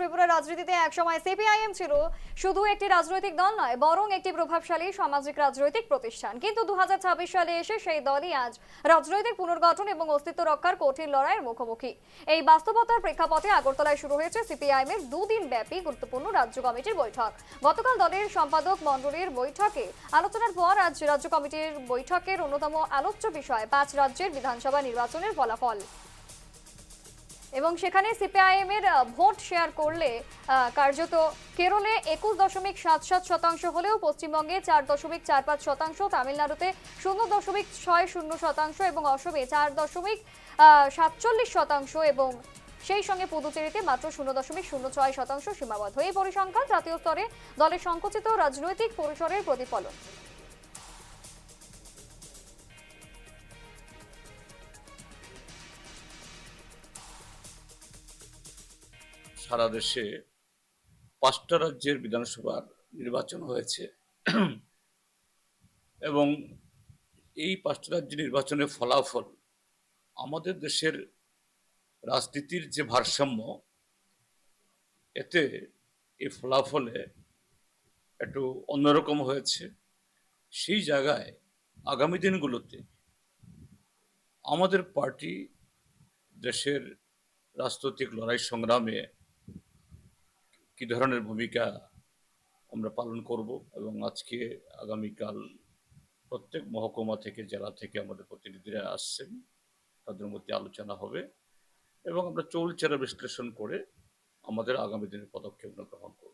ত্রিপুরার রাজনীতিতে একসময় সিপিআইএম ছিল শুধু একটি রাজনৈতিক দল নয়, বরং একটি প্রভাবশালী সামাজিক রাজনৈতিক প্রতিষ্ঠান। কিন্তু 2026 সালে এসে সেই দলই আজ রাজনৈতিক পুনর্গঠন এবং অস্তিত্ব রক্ষার কঠিন লড়াইয়ের মুখোমুখি। এই বাস্তবতার প্রেক্ষাপটে আগরতলায় শুরু হয়েছে সিপিআইএম এর দুদিন ব্যাপী গুরুত্বপূর্ণ রাজ্য কমিটির বৈঠক। গতকাল দলের সম্পাদক মণ্ডলীর বৈঠকে আলোচনার পর আজ রাজ্য কমিটির বৈঠকের অন্যতম আলোচ্য বিষয় 5 রাজ্যের বিধানসভা নির্বাচনের ফলাফল। এবং সেখানে সিপিআইএম এর ভোট শেয়ার করলে কার্যত কেরলে 21.77% হলেও পশ্চিমবঙ্গে 4.45%, তামিলনাড়ুতে 0.60% এবং অসমে 4.47% এবং সেই সঙ্গে পুদুচেরিতে মাত্র 0.06% সীমাবদ্ধ। এই পরিসংখ্যান জাতীয় স্তরে দলের সংকুচিত রাজনৈতিক পরিসরের প্রতিফলন। সারা দেশে 5টা রাজ্যের বিধানসভার নির্বাচন হয়েছে এবং এই 5টা রাজ্যের নির্বাচনের ফলাফল আমাদের দেশের রাজনীতির যে ভারসাম্য, এতে এই ফলাফলে একটু অন্যরকম হয়েছে। সেই জায়গায় আগামী দিনগুলোতে আমাদের পার্টি দেশের রাজনৈতিক লড়াই সংগ্রামে কি ধরনের ভূমিকা আমরা পালন করব এবং আজকে আগামীকাল প্রত্যেক মহকুমা থেকে, জেলা থেকে আমাদের প্রতিনিধিরা আসছেন, তাদের মধ্যে আলোচনা হবে এবং আমরা চৌলচেরা বিশ্লেষণ করে আমাদের আগামী দিনের পদক্ষেপ গ্রহণ করব।